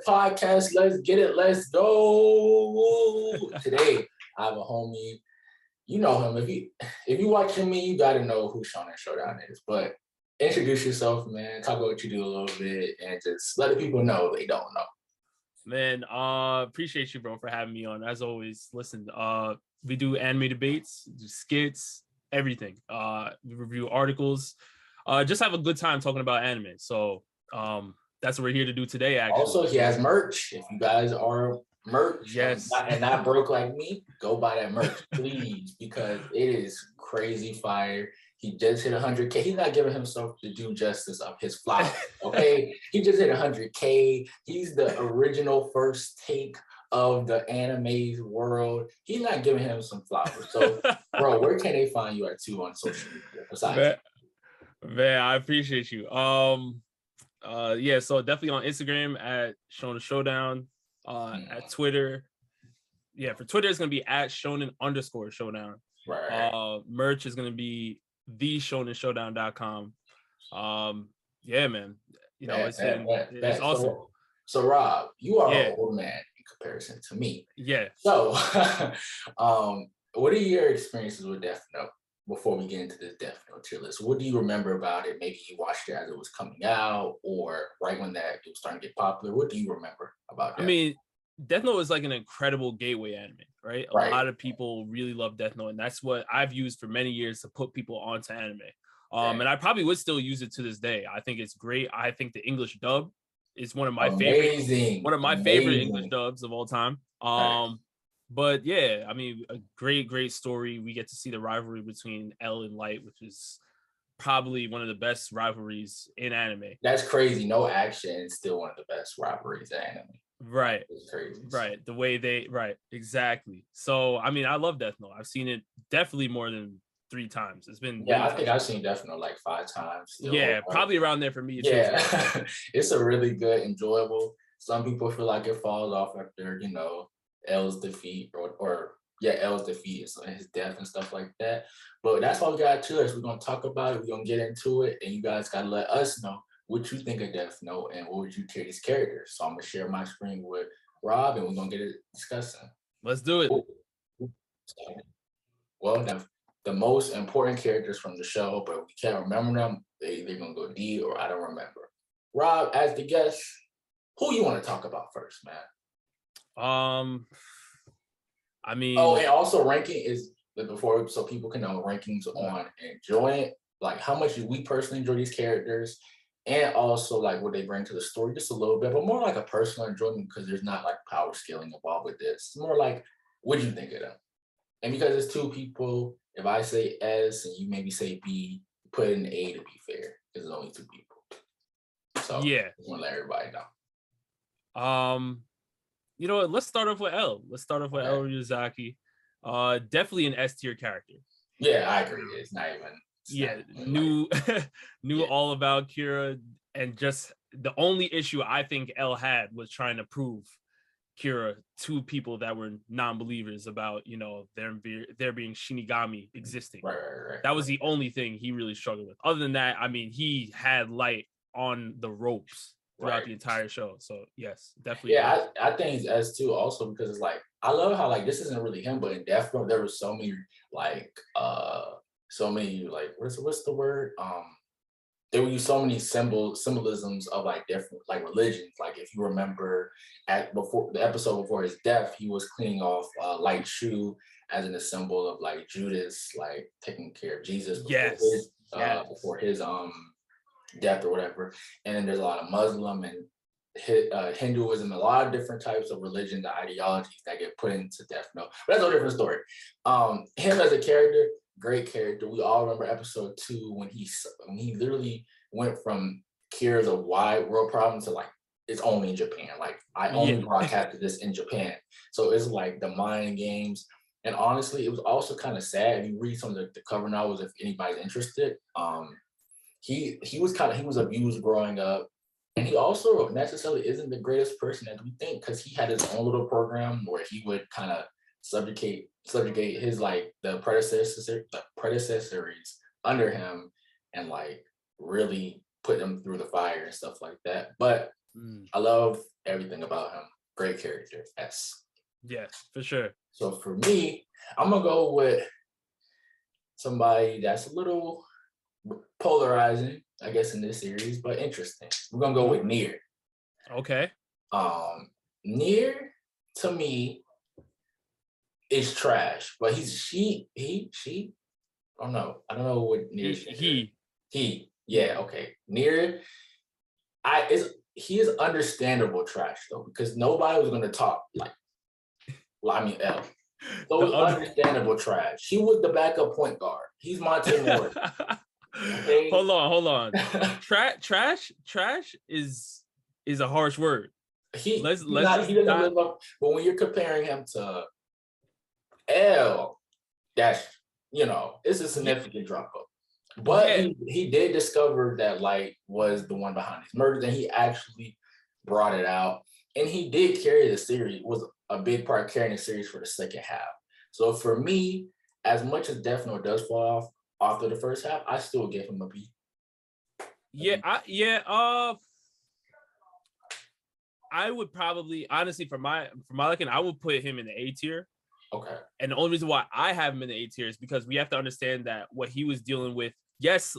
101 podcast. Let's get it. Let's go. Today, I have a homie. You know him. If you watching me, you gotta know who Shonen Showdown is. But introduce yourself, man. Talk about what you do a little bit, and just let the people know they don't know. Man, appreciate you, bro, for having me on. As always, listen, we do anime debates, do skits, everything. We review articles. Just have a good time talking about anime. So that's what we're here to do today, actually. Also, he has merch. If you guys are merch yes, and not broke like me, go buy that merch, please, because it is crazy fire. He just hit 100K. He's not giving himself the due justice of his flowers, okay? He just hit 100K. He's the original first take of the anime world. He's not giving him some flowers. So, bro, where can they find you at too on social media besides? Man, I appreciate you. Yeah, so definitely on Instagram at Shonen Showdown, at Twitter. Yeah, for Twitter it's gonna be at Shonen_Showdown. Right. Merch is gonna be theshonenshowdown.com. Yeah, man. You know, it's awesome. So Rob, you are an old man in comparison to me. Yeah. So what are your experiences with Death Note? Before we get into this Death Note tier list, what do you remember about it? Maybe you watched it as it was coming out, or right when that it was starting to get popular. What do you remember about that? I mean, Death Note is like an incredible gateway anime, right? A lot of people really love Death Note, and that's what I've used for many years to put people onto anime. And I probably would still use it to this day. I think it's great. I think the English dub is one of my favorite English dubs of all time. But yeah, I mean, a great story. We get to see the rivalry between L and Light, which is probably one of the best rivalries in anime. That's crazy. No action, it's still one of the best rivalries in anime. Right. It's crazy. Right. The way exactly. So, I mean, I love Death Note. I've seen it definitely more than 3 times. It's been I think I've seen Death Note like 5 times. Yeah, probably around there for me. Yeah, too. It's a really good, enjoyable. Some people feel like it falls off after, L's defeat L's defeat and his death and stuff like that. But that's all we got to us. We're gonna talk about it. We're gonna get into it, and you guys gotta let us know what you think of Death Note and what would you tier these characters. So I'm gonna share my screen with Rob, and we're gonna get it discussing. Let's do it. Well, the most important characters from the show, but we can't remember them. They're gonna go D or I don't remember. Rob, as the guest, who you want to talk about first, man? I mean, and also ranking is before, so people can know rankings on enjoying, like how much we personally enjoy these characters, and also like what they bring to the story, just a little bit, but more like a personal enjoyment because there's not like power scaling involved with this. It's more like, what do you think of them? And because it's 2 people, if I say S and you maybe say B, put in A to be fair, because it's only 2 people. So yeah, I just want to let everybody know. You know what? Let's start off with L. Let's start off with L Ryuzaki. Definitely an S tier character. Yeah, I agree. It's not even. Knew all about Kira, and just the only issue I think L had was trying to prove Kira to people that were non-believers about, there being Shinigami existing. Right. That was the only thing he really struggled with. Other than that, I mean, he had Light on the ropes throughout the entire show. So yes, definitely. Yeah, I think it's S too, also because it's like, I love how like this isn't really him, but in Death Note there was so many like what's the word? There were so many symbolisms of like different like religions. Like if you remember before the episode before his death, he was cleaning off Light's shoe as a symbol of like Judas like taking care of Jesus before his death or whatever. And then there's a lot of Muslim and Hinduism, a lot of different types of religions and ideologies that get put into Death Note. But that's a different story. Him as a character, great character. We all remember episode 2 when he literally went from Kira's a wide world problem to like it's only in Japan. Like I only broadcasted this in Japan. So it's like the mind games. And honestly, it was also kind of sad. If you read some of the cover novels, if anybody's interested, he was abused growing up. And he also necessarily isn't the greatest person as we think, because he had his own little program where he would kind of subjugate his like the predecessors under him and like really put them through the fire and stuff like that. But I love everything about him. Great character. Yes. Yes, for sure. So for me, I'm gonna go with somebody that's a little polarizing, I guess, in this series, but interesting. We're gonna go with Nier. Okay. Nier to me is trash, but she. I don't know what Nier. He. Yeah. Okay. Nier. He is understandable trash though, because nobody was gonna talk like. Well, I mean L. So it's understandable trash. He was the backup point guard. He's Monte Morris. Okay. Hold on. Trash is a harsh word. He doesn't live up. But when you're comparing him to L, that's it's a significant drop up. But he did discover that Light was the one behind his murder, and he actually brought it out. And he did carry the series, was a big part carrying the series for the second half. So for me, as much as Death Note does fall off after the first half, I still give him a B. I would probably, honestly, for my liking, I would put him in the A tier. Okay. And the only reason why I have him in the A tier is because we have to understand that what he was dealing with. Yes,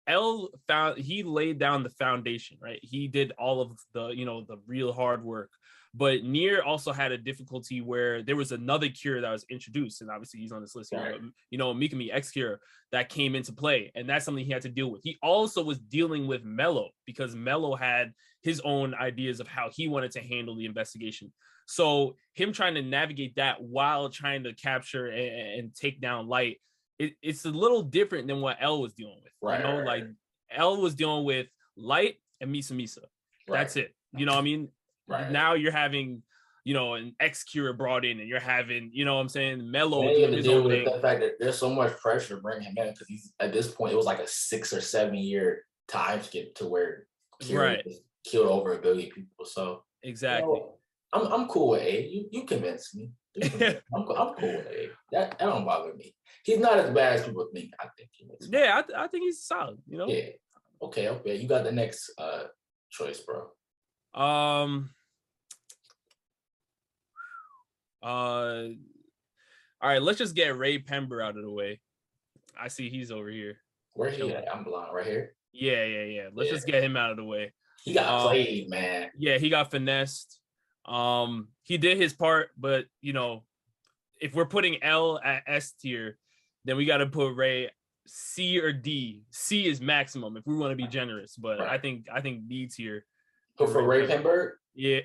he laid down the foundation, right? He did all of the, the real hard work. But Nier also had a difficulty where there was another cure that was introduced, and obviously he's on this list here. But, Mikami X cure that came into play, and that's something he had to deal with. He also was dealing with Mello because Mello had his own ideas of how he wanted to handle the investigation. So him trying to navigate that while trying to capture and take down Light, it's a little different than what L was dealing with. Right. Like L was dealing with Light and Misa. That's it. You know what I mean? Right. Now you're having, an X-Cure brought in, and you're having, what I'm saying, Mello doing his own thing. The fact that there's so much pressure to bring him in because he's at this point it was like a 6 or 7 year time skip to where Cure killed over 1 billion people. So exactly, I'm cool with A. You convinced me. I'm cool with A. That don't bother me. He's not as bad as people think. I think he makes. Yeah, I think he's solid. Yeah. Okay. You got the next choice, bro. All right, let's just get Ray Pember out of the way. I see he's over here. Where he at? I'm blind. Right here? Yeah. Let's just get him out of the way. He got played, man. Yeah, he got finessed. He did his part, but if we're putting L at S tier, then we got to put Ray C or D. C is maximum if we want to be generous, but I think B tier. For Ray Pember? Yeah.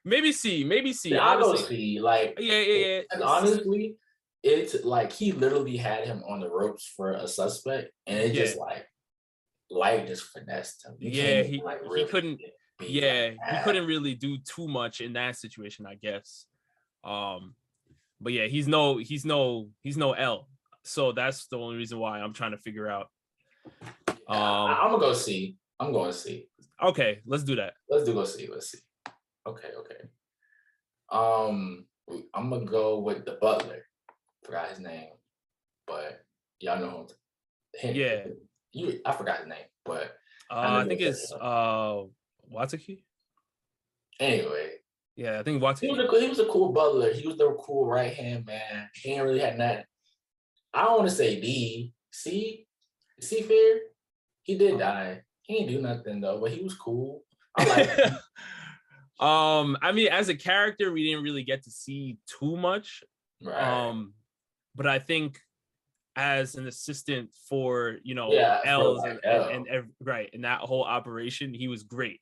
Maybe C. Yeah, I'll go C. Like, yeah. And honestly, it's like he literally had him on the ropes for a suspect, and it just like Light just finessed him. He couldn't. Yeah, he couldn't really do too much in that situation, I guess. But yeah, he's no L. So that's the only reason why I'm trying to figure out. I'm gonna go C. I'm going C. Okay, let's do that. Let's go C. Let's see. Okay. I'm gonna go with the butler. Forgot his name, but y'all know him. Yeah. I forgot his name, but I think it's Watsuki. Anyway. Yeah, I think Watsuki. He was a cool butler. He was the cool right hand man. He ain't really had that. I don't want to say D. C fair. He did die. He didn't do nothing though, but he was cool. I like him. I mean, as a character, we didn't really get to see too much. Right. But I think as an assistant for L's and that whole operation, he was great.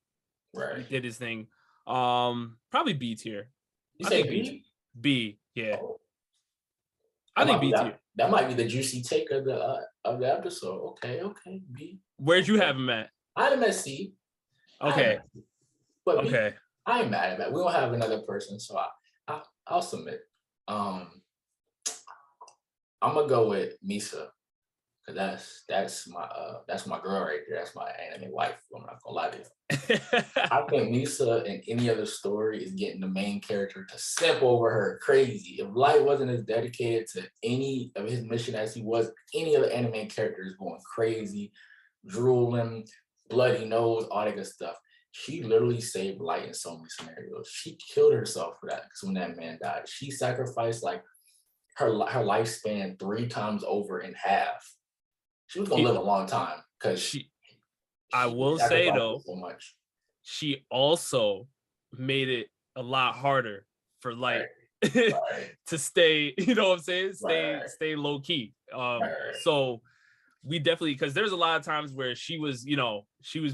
Right. He did his thing. Probably B tier. You say B? B, yeah. I think B tier. That might be the juicy take of the episode. Okay, B. Where'd you have him at? I had him at C. Okay. But okay. B, I ain't mad at that. We don't have another person, so I'll submit. I'm gonna go with Misa, because that's my girl right there. That's my anime wife. I'm not gonna lie to you. I think Misa in any other story is getting the main character to step over her crazy. If Light wasn't as dedicated to any of his mission as he was, any other anime character is going crazy, drooling, bloody nose, all that good stuff. She literally saved Light in so many scenarios. She killed herself for that because when that man died, she sacrificed like her lifespan 3 times over in half. She was gonna live a long time because I will say though, so much. She also made it a lot harder for Light to stay, you know what I'm saying? Stay low key. So we definitely, because there's a lot of times where she was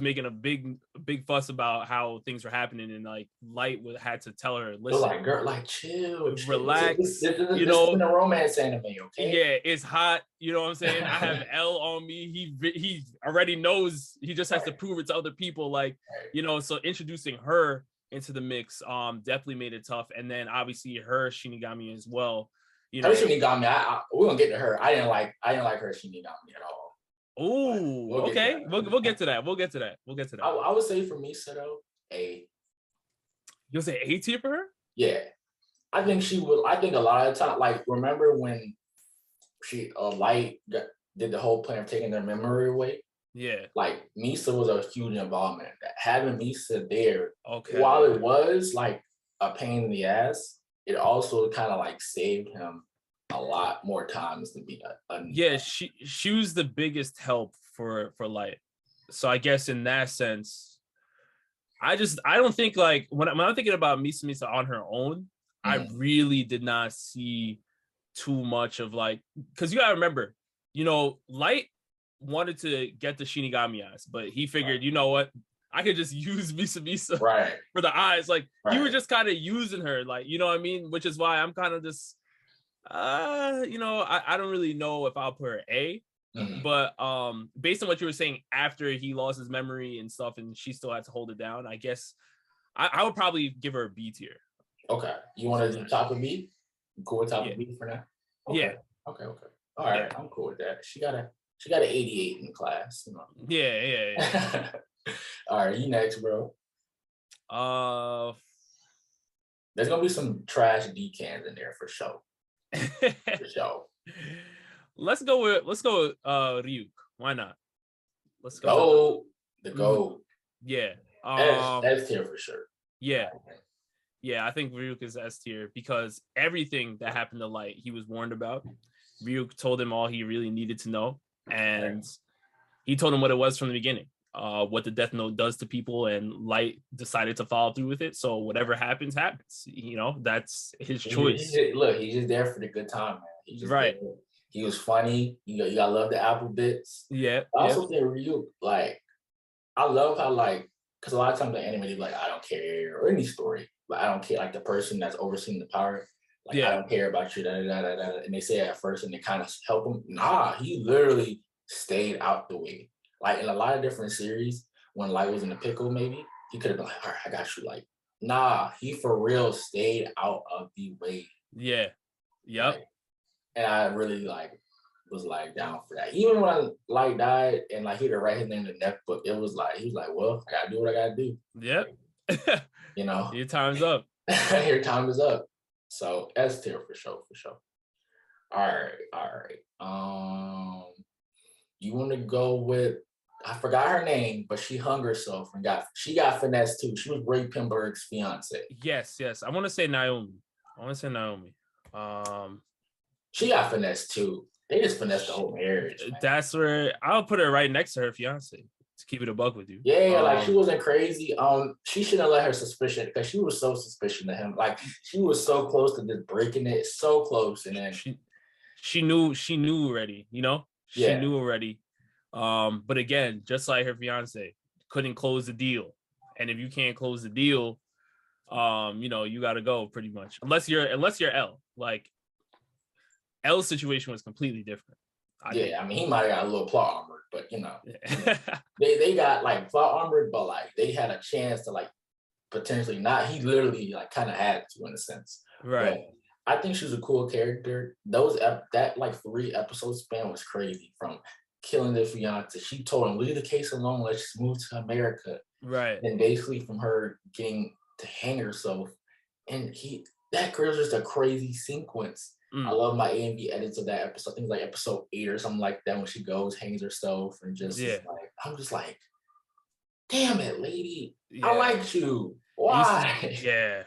making a big fuss about how things were happening, and like Light had to tell her, listen, like, girl, like chill, relax. This isn't a romance anime, okay? Yeah, it's hot. You know what I'm saying? I have L on me. He already knows. He just has to prove it to other people. Like, so introducing her into the mix definitely made it tough. And then obviously her Shinigami as well. Her Shinigami, we're gonna get to her. I didn't like her Shinigami at all. Oh, okay. We'll get to that. We'll get to that. I would say for Misa though, A. You'll say A tier for her? Yeah. I think she will. I think a lot of the time, like, remember when she Light did the whole plan of taking their memory away? Yeah. Like, Misa was a huge involvement in that. Having Misa there, while it was like a pain in the ass, it also kind of like saved him a lot more times to be she was the biggest help for Light. So I guess in that sense, I don't think like when I'm thinking about Misa on her own, I really did not see too much of like, because you gotta remember, Light wanted to get the Shinigami eyes, but he figured, you know what, I could just use Misa for the eyes. Like you were just kind of using her, like, you know what I mean? Which is why I'm kind of just I don't really know if I'll put her A. But based on what you were saying after he lost his memory and stuff, and she still had to hold it down, I guess I would probably give her a B tier. Okay. You want to do top of B? Cool with top of B for now? Okay. Yeah. Okay. All right. Yeah. I'm cool with that. She got an 88 in class. Yeah. All right, you next, bro. There's gonna be some trash decans in there for sure. For sure. Let's go with Ryuk. Why not? Let's go. The goat. Yeah. S tier for sure. Yeah. Yeah, I think Ryuk is S tier because everything that happened to Light, he was warned about. Ryuk told him all he really needed to know, and he told him what it was from the beginning. What the Death Note does to people, and Light decided to follow through with it. So whatever happens. That's his choice. He's just there for the good time, man. He's just there. He was funny. You gotta love the apple bits. Yeah. I also think Ryuk, like, I love how, like, because a lot of times the anime, like, I don't care, or any story, but I don't care, like the person that's overseeing the power. Like, I don't care about you, and they say it at first, and they kind of help him. Nah, he literally stayed out the way. Like in a lot of different series, when Light was in the pickle, maybe he could have been like, "All right, I got you." Like, nah, he for real stayed out of the way. Yeah. Yep. Like, and I really was down for that. Even when Light died and like he had to write his name in the neck book, it was like he was like, "Well, I gotta do what I gotta do." Yep. Your time's up. Your time is up. So S tier for sure. All right. You want to go with? I forgot her name, but she hung herself and got finessed too. She was Ray Pimberg's fiance. Yes. I want to say Naomi. She got finessed too. They just finessed the whole marriage. Man. That's where I'll put her right next to her fiance. To keep it a buck with you. Yeah, like she wasn't crazy. She shouldn't let her suspicion because she was so suspicious of him. Like she was so close to just breaking it, so close, and then she knew already. She knew already. But again, just like her fiance, couldn't close the deal, and if you can't close the deal, you got to go pretty much. Unless you're L. Like L's situation was completely different. I mean, he might have got a little plot armored, but they got like plot armored, but like they had a chance to like potentially not. He literally like kind of had to in a sense, right? But I think she was a cool character. That like 3 episode span was crazy. From killing the fiance, she told him leave the case alone. Let's just move to America, right? And basically from her getting to hang herself, and that girl's just a crazy sequence. I love my A and B edits of that episode. I think it's like episode 8 or something like that when she goes, hangs herself, and just like I'm just like, damn it, lady, I Yeah. liked you. Why? Yeah.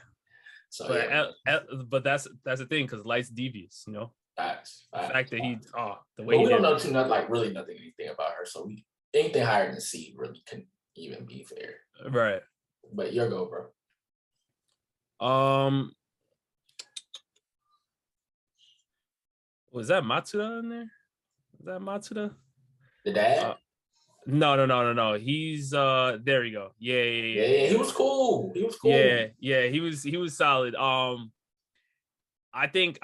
So But yeah, but that's the thing, because Light's devious, you know. facts, The facts, fact that facts. the way But he we don't did know it. too much, like really nothing anything about her. So we anything higher than C really couldn't even be fair. Right. But your go, bro. Was that Matsuda in there? Was that Matsuda? The dad? Uh, no. He's there you go. Yeah, Yeah, yeah, he yeah. was cool. He was cool. Yeah. He was solid. I think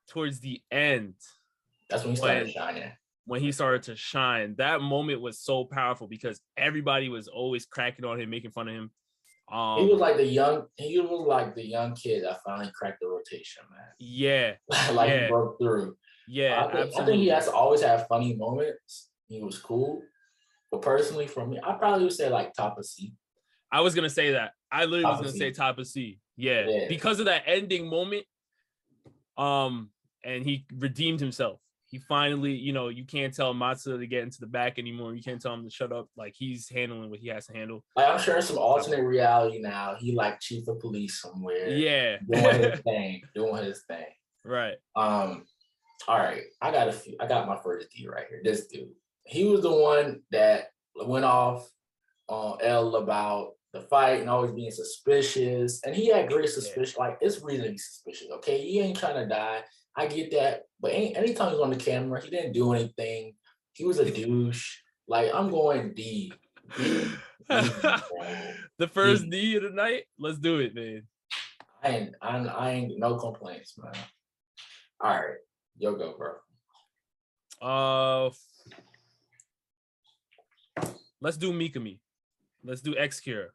towards the end, That's when he started when shining. when he started to shine, that moment was so powerful because everybody was always cracking on him, making fun of him. He was like the young. He was like the young kid that finally cracked the rotation, man. Yeah, Like he yeah, broke through. yeah, I think he absolutely. has to always have funny moments. He was cool. But personally, for me, I probably would say like top of C. I was gonna say that. I literally was Top of gonna say C. top of C. Yeah, Yeah. because of that ending moment. And he redeemed himself. He finally, you know, you can't tell Matsuda to get into the back anymore. You can't tell him to shut up. Like he's handling what he has to handle. Like I'm sure in some alternate reality now, he like chief of police somewhere, Yeah. doing his thing, doing his thing. Right. All right, I got a few. I got my first D right here. This dude, he was the one that went off on L about the fight and always being suspicious, and he had great suspicion. Like it's reason to be suspicious. Okay, he ain't trying to die. I get that, but anytime he was on the camera, he didn't do anything. He was a douche. Like I'm going D, D, bro. The first D. D of the night. Let's do it, man. I ain't no complaints, man. All right, yo go, bro. Uh, let's do Mikami. Let's do X-Kira.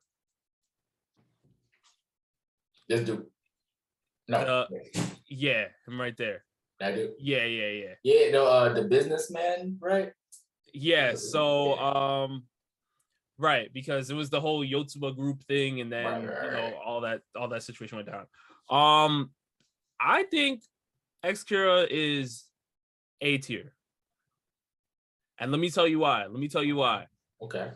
This dude. No. Yeah, I'm right there. That dude. Yeah. Yeah, the businessman, right? Yeah. So right, because it was the whole Yotsuba group thing, and then Right. you know all that situation went down. I think X-Kira is A tier, and let me tell you why. Okay.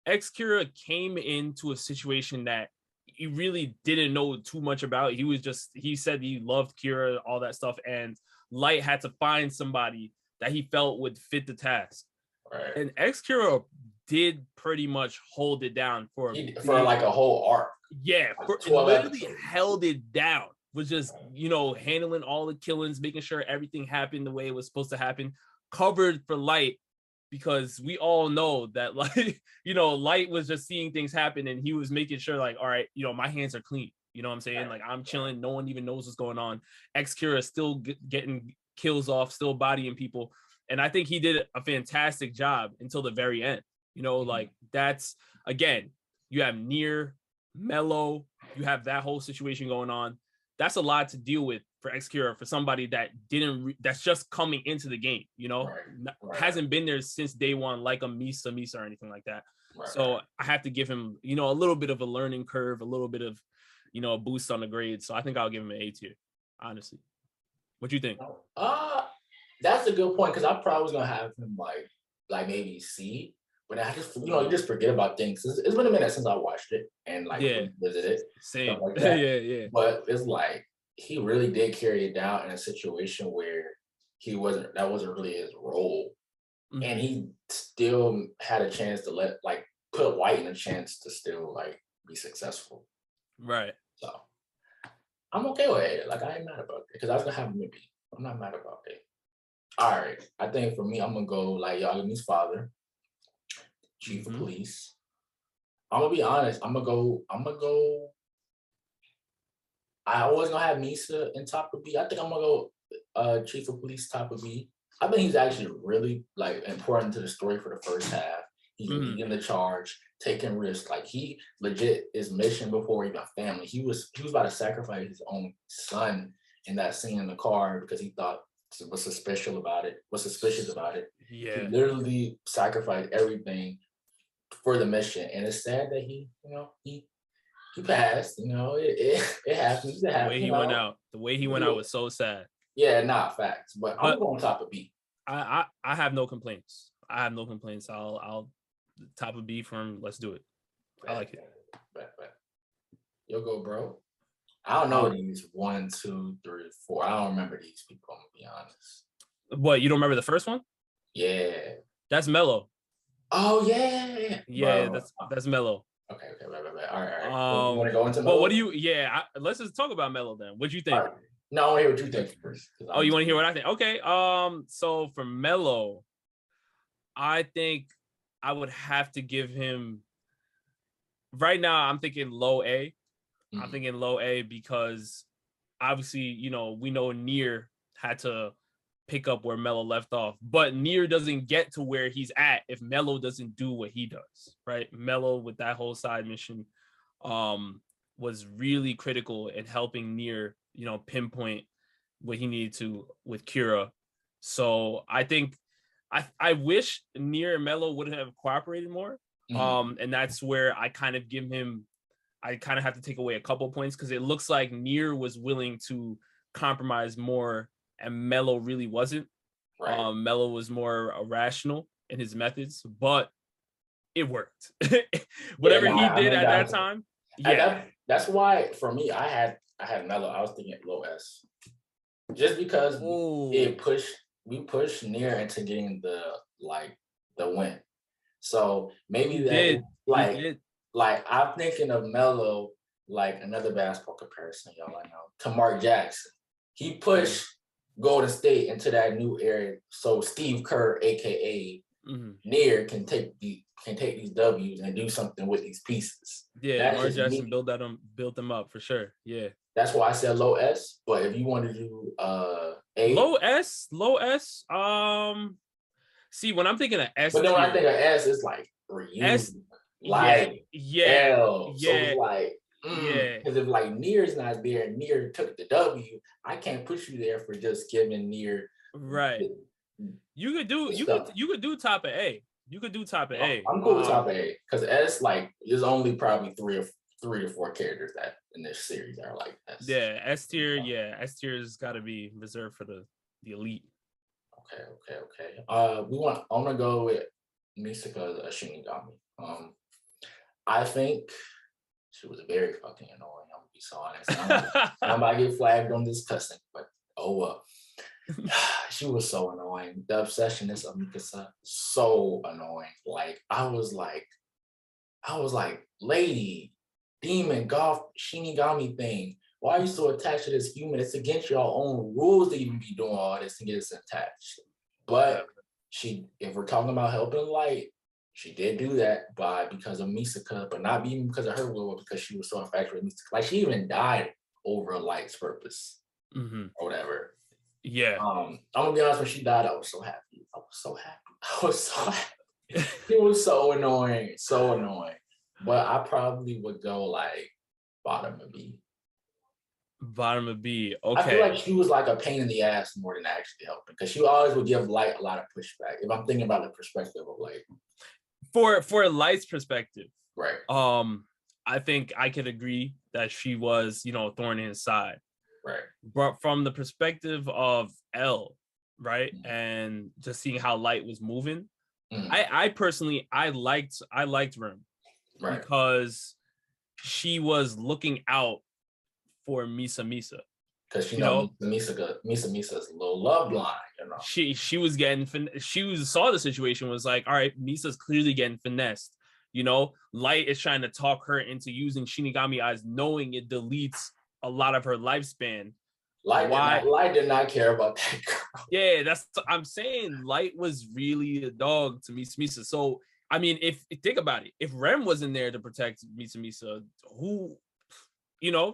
X-Kira came into a situation that he really didn't know too much about. He said he loved Kira, all that stuff, and Light had to find somebody that he felt would fit the task. Right. And X-Kira did pretty much hold it down for like a whole arc. Yeah, like it literally held it down. Was just, you know, handling all the killings, making sure everything happened the way it was supposed to happen, covered for Light, because we all know that, like, you know, Light was just seeing things happen and he was making sure, like, all right, you know, my hands are clean. You know what I'm saying? Like, I'm chilling. No one even knows what's going on. X-Kira is still getting kills off, still bodying people. And I think he did a fantastic job until the very end. You know, like, that's, again, you have Nier, Mello, you have that whole situation going on. That's a lot to deal with for X-Kira, for somebody that that's just coming into the game, you know, hasn't been there since day one, like a Misa or anything like that. So I have to give him, you know, a little bit of a learning curve, a little bit of, you know, a boost on the grade. So I think I'll give him an A tier, honestly. What do you think? That's a good point, because I probably was gonna have him like maybe C, but I just, you know, you just forget about things. It's been a minute since I watched it and like visited. Same. Like that. Yeah. But it's like he really did carry it down in a situation where that wasn't really his role. Mm-hmm. And he still had a chance to put White in a chance to still like be successful. Right. So I'm okay with it. Like, I ain't mad about it, because I was gonna have him maybe. I'm not mad about it. All right. I think for me, I'm gonna go like Yagami's father, chief of police. I'm gonna be honest. I'm gonna go. I was gonna have Misa in top of B. I think I'm gonna go chief of police top of B. I think he's actually really like important to the story for the first half. He's leading the charge, taking risks. Like, he legit is mission before even family. He was about to sacrifice his own son in that scene in the car because he thought was suspicious about it. Yeah. He literally sacrificed everything for the mission, and it's sad that he passed. You know, it happens. The way he went out. The way he went out was so sad. Yeah, facts. But I'm going top of B. I have no complaints. I'll top of B from Let's Do It. I like it. Bet. You'll go, bro. I don't know these 1, 2, 3, 4. I don't remember these people. I'm gonna be honest. What, you don't remember the first one? Yeah. That's Mello. Oh yeah. Yeah, Bro. that's Mello. Okay. Right. All right. You want to go into Mello? But what do you? Yeah, let's just talk about Mello then. What do you think? Right. No, I want to hear what you think first. Oh, you want to hear what I think? Okay. So for Mello, I think I would have to give him. Right now, I'm thinking low A. Mm-hmm. I'm thinking low A because obviously, you know, we know Near had to pick up where Mello left off, but Near doesn't get to where he's at if Mello doesn't do what he does, right? Mello with that whole side mission was really critical in helping Near, you know, pinpoint what he needed to with Kira. So I think I wish Near and Mello would have cooperated more. Mm-hmm. And that's where I kind of have to take away a couple points because it looks like Near was willing to compromise more and Mello really wasn't. Right. Mello was more irrational in his methods, but it worked. Whatever he did at that time. Yeah. That's why for me, I had Mello. I was thinking low S. Just because we pushed Near into getting the win. So maybe like I'm thinking of Mello like another basketball comparison, y'all. I know to Mark Jackson. He pushed Golden State into that new area, so Steve Kerr, aka Near, can take these W's and do something with these pieces. Yeah, Mark Jackson built them up for sure. Yeah, that's why I said low S. But if you want to do A, low S. See, when I'm thinking of S, but then when I think of S, it's like S, like yeah, L. So it's like. Because if like Near's not there and Near took the W, I can't push you there for just giving Near. Right. You could do top of A. You could do top of A. I'm cool with top of A because S like there's only probably three or four characters that in this series that are like S. Yeah, S tier. Yeah, S tier has got to be reserved for the elite. Okay. I'm gonna go with Misaka Shinigami. I think she was very fucking annoying. I'm gonna be so honest. I'm about to get flagged on this cussing, but oh well. She was so annoying. The obsessionist of Mikasa, so annoying. Like I was like, lady, demon, golf, Shinigami thing. Why are you so attached to this human? It's against your own rules to even be doing all this and get us attached. But if we're talking about helping Light, she did do that because of Misaka, but not even because of her will, but because she was so infatuated with Misaka. Like she even died over Light's purpose or whatever. Yeah. I'm gonna be honest, when she died, I was so happy. It was so annoying. But I probably would go like bottom of B. Bottom of B. Okay. I feel like she was like a pain in the ass more than actually helping because she always would give Light a lot of pushback. If I'm thinking about the perspective of Light. For Light's perspective, right? I think I could agree that she was, thorn in his side, right? But from the perspective of L, right, and just seeing how Light was moving, I personally liked Rim, right, because she was looking out for Misa. Because Misa's a little love blind, She was getting saw the situation, was like, all right, Misa's clearly getting finessed. Light is trying to talk her into using Shinigami eyes, knowing it deletes a lot of her lifespan. Light did not care about that girl. Yeah, I'm saying. Light was really a dog to Misa. So I mean, if think about it, if Rem wasn't there to protect Misa, who,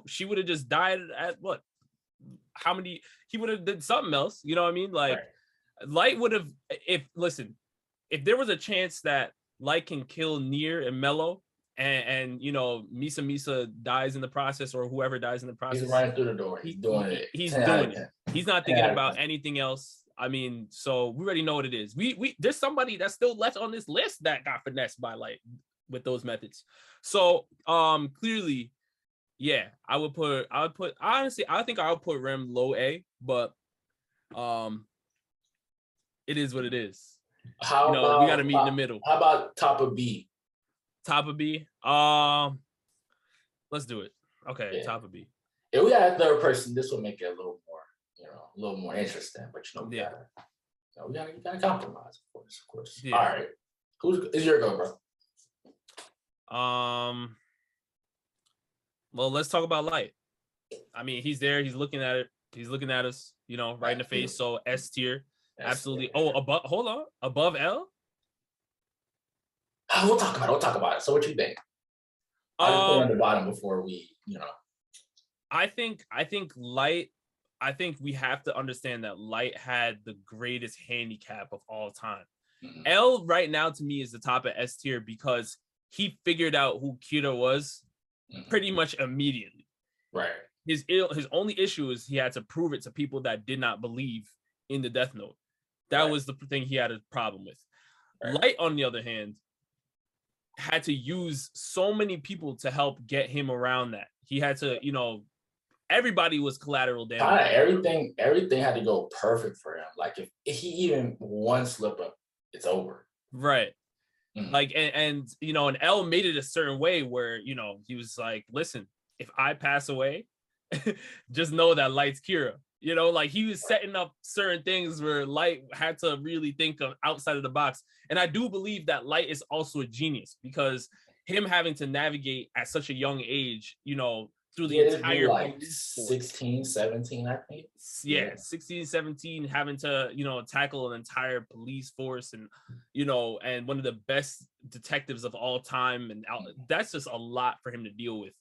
she would have just died at what? How many? He would have did something else. You know what I mean? Like, right. Light would have. If there was a chance that Light can kill Near and Mello, and Misa dies in the process, or whoever dies in the process, he's running through the door. He's doing it. He's doing it. He's not thinking about anything else. I mean, so we already know what it is. We there's somebody that's still left on this list that got finessed by Light with those methods. So clearly. Yeah, I would put honestly, I think I would put Rem low A, but it is what it is. How We got to about meet in the middle. how about top of B? Top of B. Let's do it. Okay, Yeah. top of B. If we got a third person, this will make it a little more, a little more interesting. But Yeah. we gotta compromise, of course. Yeah. All right. Is your go, bro? Well, let's talk about Light. I mean, he's there. He's looking at it. He's looking at us, right in the face. So S tier. Absolutely. Oh, hold on. Above L? We'll talk about it. We'll talk about it. So what you think? I just put it on the bottom before we, I think Light, I think we have to understand that Light had the greatest handicap of all time. Mm-hmm. L right now to me is the top of S tier because he figured out who Kira was pretty much immediately. Right. His only issue is he had to prove it to people that did not believe in the Death Note. That was the thing he had a problem with. Right. Light, on the other hand, had to use so many people to help get him around that. He had to, everybody was collateral damage. Everything had to go perfect for him. Like if he even one slip up, it's over. Right. Mm-hmm. Like, and L made it a certain way where, he was like, listen, if I pass away, just know that Light's Kira. Like he was setting up certain things where Light had to really think of outside of the box. And I do believe that Light is also a genius because him having to navigate at such a young age, through the entire like 16, 17, I think. Yeah, 16, 17, having to, tackle an entire police force and, and one of the best detectives of all time. And that's just a lot for him to deal with.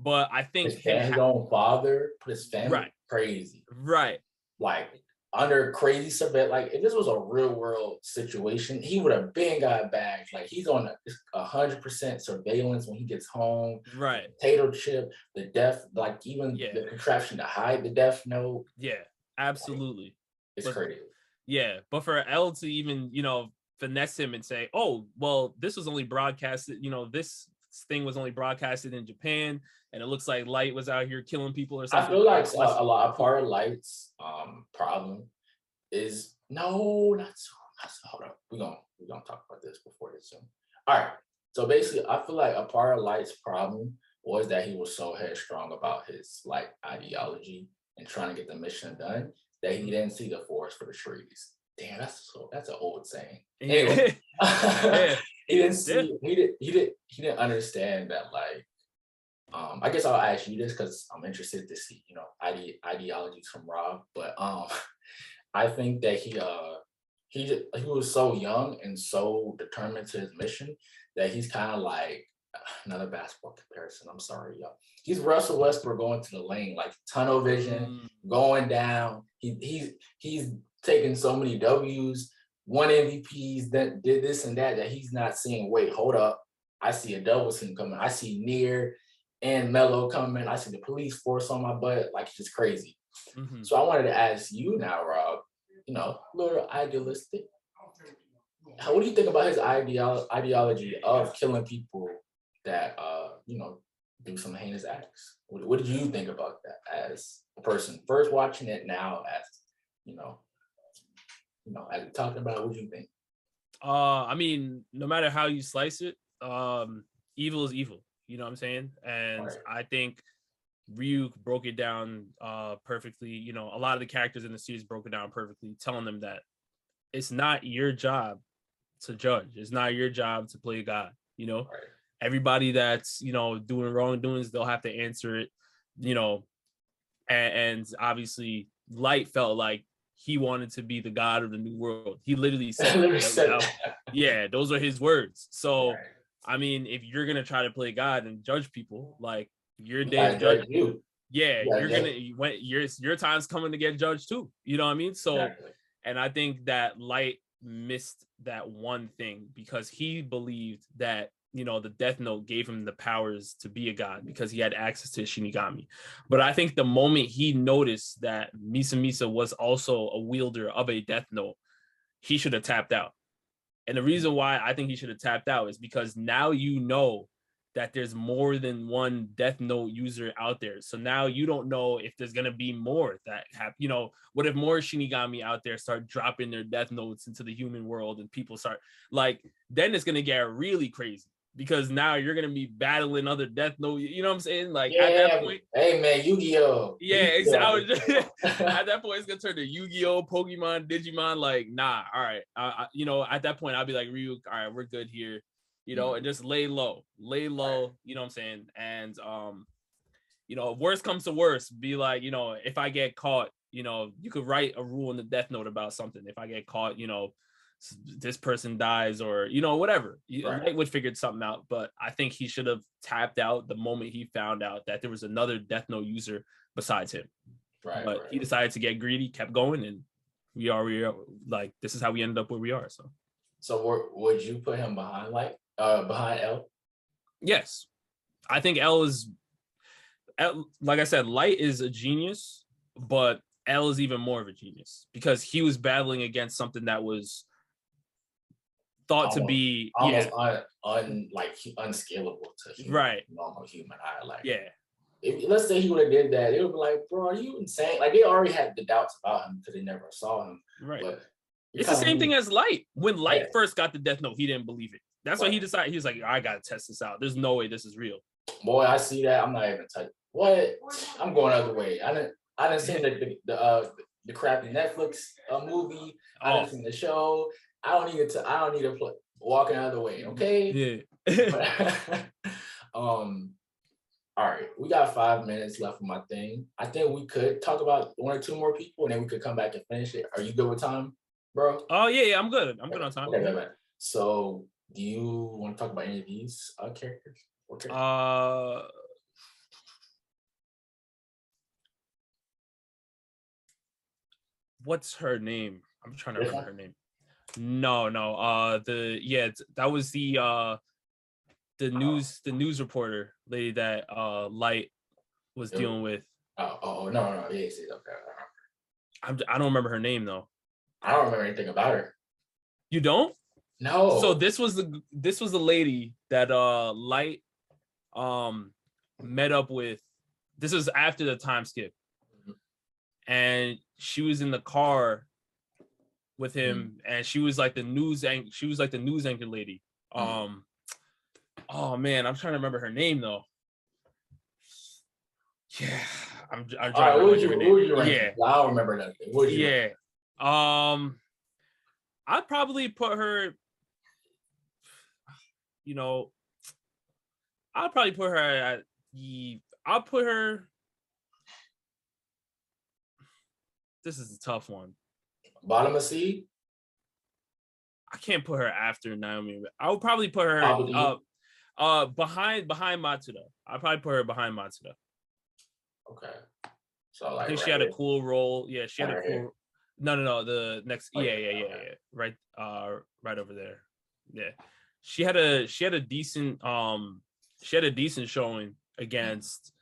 But I think his own father put his family crazy. Right. Like under crazy surveillance. Like if this was a real world situation, he would have been got bagged. Like he's on 100% surveillance when he gets home. Right. The potato chip, the death, like even the contraption to hide the Death Note. Yeah, absolutely. It's crazy. Yeah, but for L to even finesse him and say, "Oh, well, this was only broadcasted. This thing was only broadcasted in Japan, and it looks like Light was out here killing people or something." I feel like a part of Light's problem is hold up. We're gonna talk about this before this soon. All right. So basically, I feel like a part of Light's problem was that he was so headstrong about his ideology and trying to get the mission done that he didn't see the forest for the trees. Damn, that's an old saying. Anyway, he didn't see. He didn't understand that. I guess I'll ask you this because I'm interested to see ideologies from Rob. But I think that he was so young and so determined to his mission that he's kind of like another basketball comparison. I'm sorry, y'all. He's Russell Westbrook going to the lane, like tunnel vision, going down. He's taking so many W's, won MVPs, that did this and that he's not seeing. Wait, hold up. I see a double team coming. I see Near and Melo coming. I see the police force on my butt. Like it's just crazy. Mm-hmm. So I wanted to ask you now, Rob. A little idealistic. What do you think about his ideology of killing people that do some heinous acts? What did you think about that as a person first watching it? Now as as we're talking about it, what do you think? I mean, no matter how you slice it, evil is evil. You know what I'm saying? And I think Ryuk broke it down perfectly. A lot of the characters in the series broke it down perfectly, telling them that it's not your job to judge. It's not your job to play God. Everybody that's doing wrongdoings, they'll have to answer it. And obviously, Light felt like he wanted to be the god of the new world. He literally said, yeah, those are his words. So, I mean, if you're gonna try to play God and judge people, like your day's judge you. Yeah, your time's coming to get judged too. You know what I mean? So, and I think that Light missed that one thing because he believed that the Death Note gave him the powers to be a god because he had access to Shinigami. But I think the moment he noticed that Misa was also a wielder of a Death Note, he should have tapped out. And the reason why I think he should have tapped out is because now that there's more than one Death Note user out there. So now you don't know if there's gonna be more that have, what if more Shinigami out there start dropping their Death Notes into the human world and people start like, then it's gonna get really crazy because now you're gonna be battling other Death Note. You know what I'm saying? Like at that point, hey man, Yu-Gi-Oh. Yeah, exactly. At that point, it's gonna turn to Yu-Gi-Oh, Pokemon, Digimon. Like, nah, all right. At that point, I'll be like, Ryuk, all right, we're good here. And just lay low. You know what I'm saying? And if worst comes to worst, be like, if I get caught, you could write a rule in the Death Note about something. If I get caught, this person dies or whatever. Light would figure something out, but I think he should have tapped out the moment he found out that there was another Death Note user besides him. But he decided to get greedy, kept going, and we are like, this is how we ended up where we are. So would you put him behind behind L? Yes, I think L is, like I said, Light is a genius, but L is even more of a genius because he was battling against something that was thought to be almost unscalable to normal human eye. Like, let's say he would have did that, it would be like, bro, are you insane? Like, they already had the doubts about him because they never saw him. Right. But it's the same thing as Light. When Light first got the Death Note, he didn't believe it. That's why he decided, he was like, I gotta test this out. There's no way this is real. Boy, I see that. I'm not even touching. What? I'm going the other way. I didn't see the crappy Netflix movie. I didn't see the show. I don't need to walk another way. Okay. Yeah. All right, we got 5 minutes left of my thing. I think we could talk about one or two more people, and then we could come back and finish it. Are you good with time, bro? Oh yeah, I'm good. I'm good on time. Okay. So, do you want to talk about any of these characters? What's her name? I'm trying to remember her name. No. That was the news reporter lady that Light was dealing with. No. Yeah, okay. I don't remember her name though. I don't remember anything about her. You don't? No. So this was the lady that Light met up with. This was after the time skip. And she was in the car with him, and she was like the news anchor lady. Oh man, I'm trying to remember her name though. Yeah, I'm trying to remember her name. Yeah, I don't remember nothing. I'd probably put her. I'll probably put her at the. I'll put her. This is a tough one. Bottom of C? I can't put her after Naomi. I would probably put her behind Matsuda. I'd probably put her behind Matsuda. Okay. So like, I think she had a cool role. Yeah, she had a cool. No. The next. Yeah. Right. Right over there. Yeah. She had a decent showing against.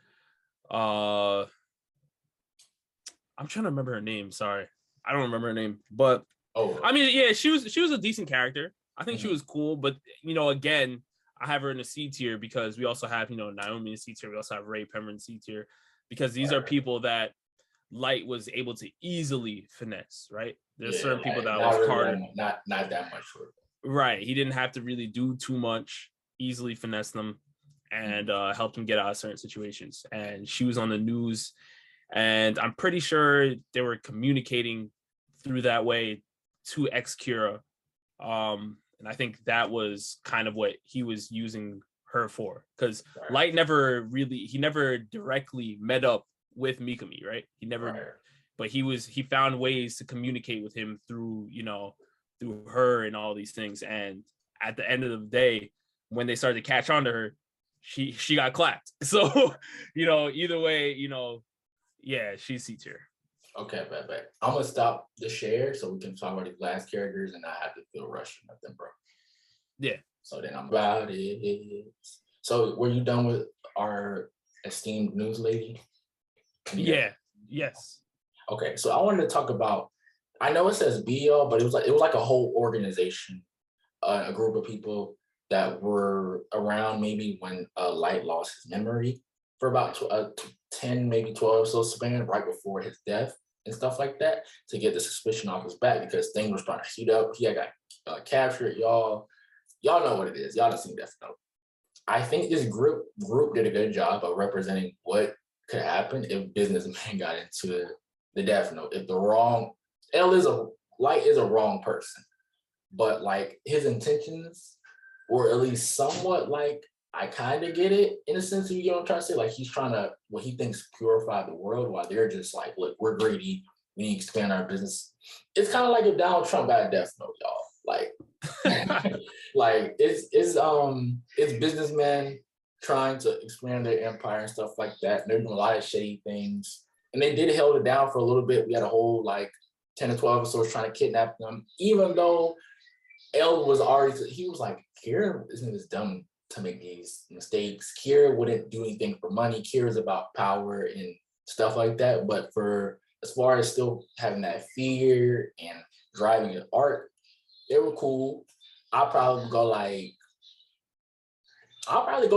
I'm trying to remember her name. Sorry, I don't remember her name. But I mean, yeah, she was a decent character. I think she was cool. But again, I have her in a C tier because we also have Naomi in C tier. We also have Ray Pemmer in C tier because these are people that Light was able to easily finesse. Right? There's certain people that was really harder. Not that much. Right. He didn't have to really do too much. Easily finesse them and helped him get out of certain situations. And she was on the news. And I'm pretty sure they were communicating through that way to ex-Kira. And I think that was kind of what he was using her for. Because Light never directly met up with Mikami, right? He never, but he found ways to communicate with him through, through her and all these things. And at the end of the day, when they started to catch on to her, she got clapped. So, either way, yeah, she's C tier. Okay, bet. I'm gonna stop the share so we can talk about the last characters and not have to feel rushed or nothing, bro. Yeah. So then I'm about it. So were you done with our esteemed news lady? Yeah. Yes. Okay, so I wanted to talk about. I know it says BL, but it was like a whole organization, a group of people that were around maybe when Light lost his memory for about 10, maybe 12 so span right before his death and stuff like that to get the suspicion off his back because things were starting to heat up. He had got captured. Y'all know what it is. Y'all done seen Death Note. I think this group did a good job of representing what could happen if businessmen got into the Death Note. If the wrong Light is a wrong person, but like his intentions were at least somewhat like I kind of get it in a sense. You know what I'm trying to say? Like he's trying to what he thinks purify the world, while they're just like, look, we're greedy. We need to expand our business. It's kind of like if Donald Trump got a Death Note, y'all. Like, like it's businessmen trying to expand their empire and stuff like that. And they're doing a lot of shady things, and they did held it down for a little bit. We had a whole like 10 or 12 episodes trying to kidnap them, even though L was already, he was like, Kira isn't this dumb to make these mistakes. Kira wouldn't do anything for money. Kira's about power and stuff like that. But for as far as still having that fear and driving an arc, they were cool. I'll probably go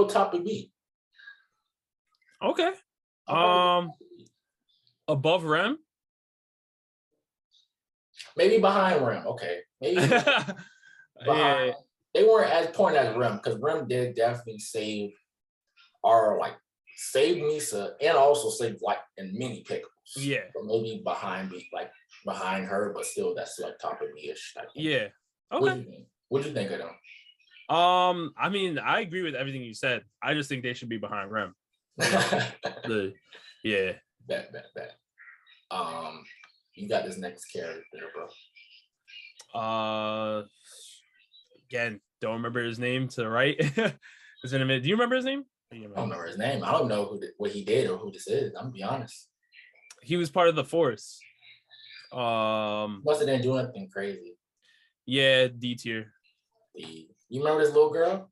top of B. Okay. Above Rem? Maybe behind Rem. Okay. Maybe behind. Yeah. They weren't as important as Rem because Rem did definitely save Misa and also save like in many pickles. Yeah. So maybe behind her, but still that's like top of B-ish. Yeah. Okay. What do you think of them? I mean, I agree with everything you said. I just think they should be behind Rem. Yeah. Bet. You got this next character, bro. Again, don't remember his name to the right. It's in a minute. Do you remember his name? I don't remember his name. I don't know what he did or who this is. I'm gonna be honest. He was part of the Force. Must have been doing anything crazy. Yeah, D tier. You remember this little girl?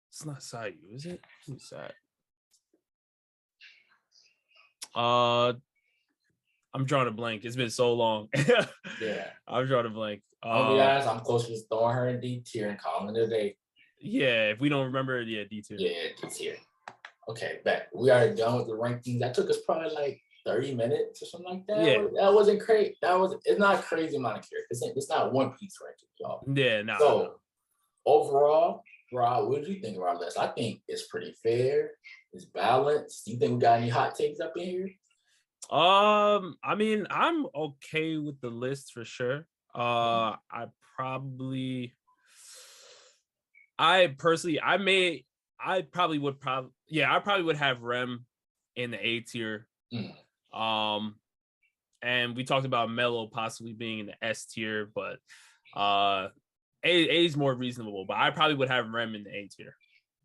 It's not Sayu, is it? Who's that? I'm drawing a blank. It's been so long. Yeah. I'm drawing a blank. I'll be honest, I'm close to just throwing her in D tier and calling it a day. Yeah, if we don't remember, D tier. Yeah, D tier. Okay, back. We are done with the rankings. That took us probably like 30 minutes or something like that. Yeah. That wasn't crazy. It's not a crazy amount of characters. It's not One Piece ranking, y'all. Yeah, no. So overall, Rob, what do you think of our list? I think it's pretty fair. It's balanced. Do you think we got any hot takes up in here? I mean, I'm okay with the list for sure. I probably would have Rem in the A tier. And we talked about Mello possibly being in the S tier, but A is more reasonable, but I probably would have Rem in the A tier.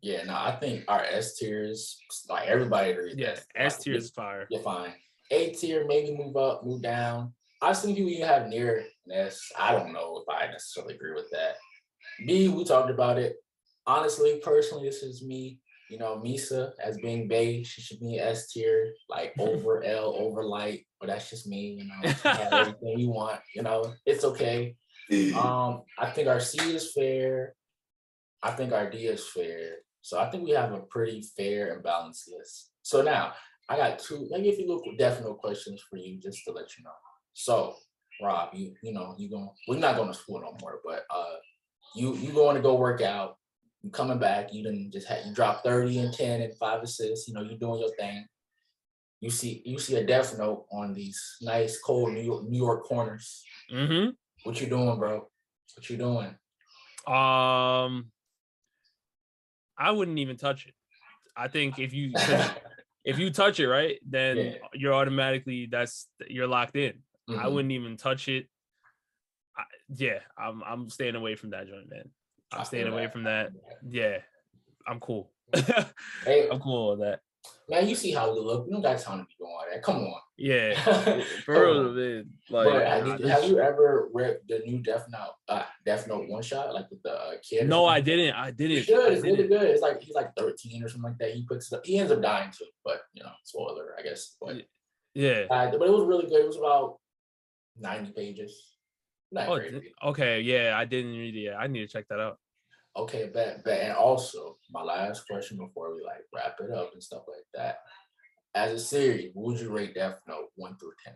Yeah, no, I think our S tiers, like everybody agrees. Yeah, S tier is fire. You're fine. A tier, maybe move up, move down. I've seen people even have near S. I don't know if I necessarily agree with that. B, we talked about it. Honestly, personally, this is me. You know, Misa as being Bae, she should be in S tier, like over L, over Light. But that's just me. You know, have everything you want. You know, it's okay. I think our C is fair. I think our D is fair. So I think we have a pretty fair and balanced list. So now I got two, maybe if you look definite questions for you, just to let you know. So Rob, we're not going to school no more, but you going to go work out. You coming back, you drop 30 and 10 and 5 assists, you doing your thing. You see a Death Note on these nice cold New York corners. Mm-hmm. What you doing, bro? What you doing? I wouldn't even touch it. I think if you touch it, right, then you're automatically you're locked in. Mm-hmm. I wouldn't even touch it. I'm staying away from that joint, man. I'm staying away from that. Yeah, I'm cool. Hey, I'm cool with that. Man, you see how we look. We don't got time to be doing all that. Come on. Yeah, for real, man. Like, have you ever read the new Death Note one shot, like with the kid? No, I didn't. You should. It's really good. It's like he's like 13 or something like that. He ends up dying too, but spoiler, I guess. But yeah, but it was really good. It was about 90 pages. Not Oh, crazy. okay. Yeah, I didn't read it. I need to check that out. Okay, bet. And also, my last question before we like wrap it up and stuff like that. As a series, what would you rate Death Note 1 through 10?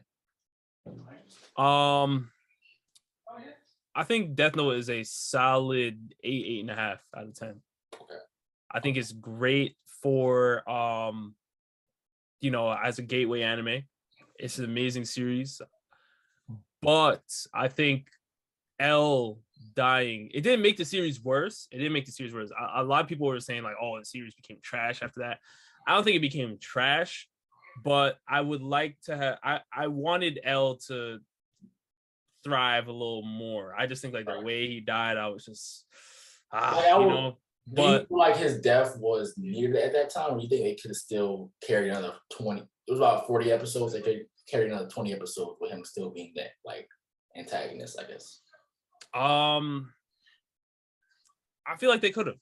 I think Death Note is a solid 8.5 out of 10. Okay. I think it's great for as a gateway anime. It's an amazing series. But I think L dying, it didn't make the series worse. A lot of people were saying like, oh, the series became trash after that. I don't think it became trash, but I would like to have, I wanted L to thrive a little more. I just think like the way he died, I was just, do you feel like his death was needed at that time, or do you think they could have still carried another 20? It was about 40 episodes. They could carry another 20 episodes with him still being that like antagonist, I guess. I feel like they could have,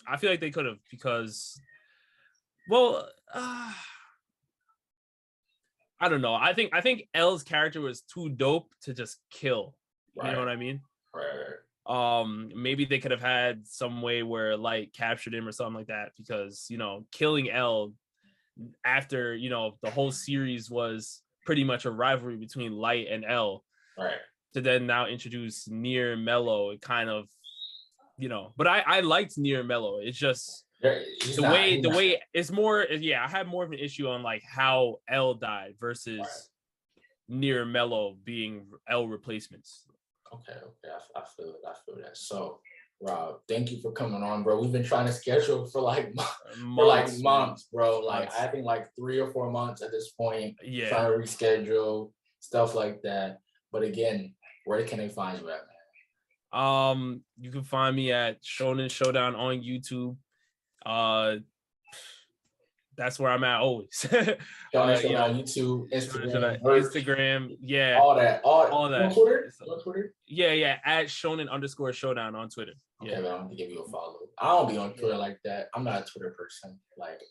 I feel like they could have because, well, I don't know. I think L's character was too dope to just kill. You know what I mean? Right. Maybe they could have had some way where Light captured him or something like that, because killing L after the whole series was pretty much a rivalry between Light and L. Right. To then now introduce Nier Mello, it kind of, but I liked Nier Mello. It's just the way it's more. Yeah, I had more of an issue on like how L died versus Nier Mello being L replacements. Okay. I feel that. So, Rob, thank you for coming on, bro. We've been trying to schedule for like months, bro. Like I think like 3 or 4 months at this point. Yeah. Trying to reschedule stuff like that. But again, where can they find you at, man? You can find me at Shonen Showdown on YouTube. That's where I'm at always. Shonen Showdown, YouTube, Instagram, yeah, all that. On Twitter? On Twitter? Yeah, at Shonen_Showdown on Twitter. Okay, man, I'm gonna give you a follow. I don't be on Twitter like that. I'm not a Twitter person. Like,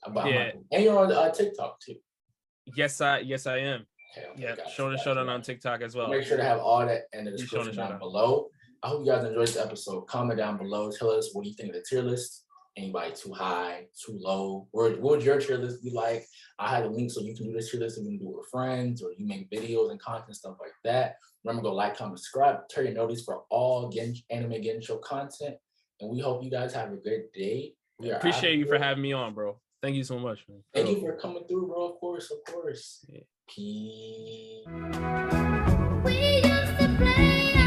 and you're on TikTok too. Yes, I am. Okay, Shonen Showdown on TikTok as well. Make sure to have all that in the description down below. I hope you guys enjoyed this episode. Comment down below. Tell us what do you think of the tier list. Anybody too high, too low? What would your tier list be like? I had a link so you can do this tier list and you can do it with friends, or you make videos and content, stuff like that. Remember, go like, comment, subscribe, turn your notice for all anime Gensho content. And we hope you guys have a good day. We appreciate you for having me on, bro. Thank you so much, man. Thank you for coming through, bro. Of course. Yeah. Peace. We used to play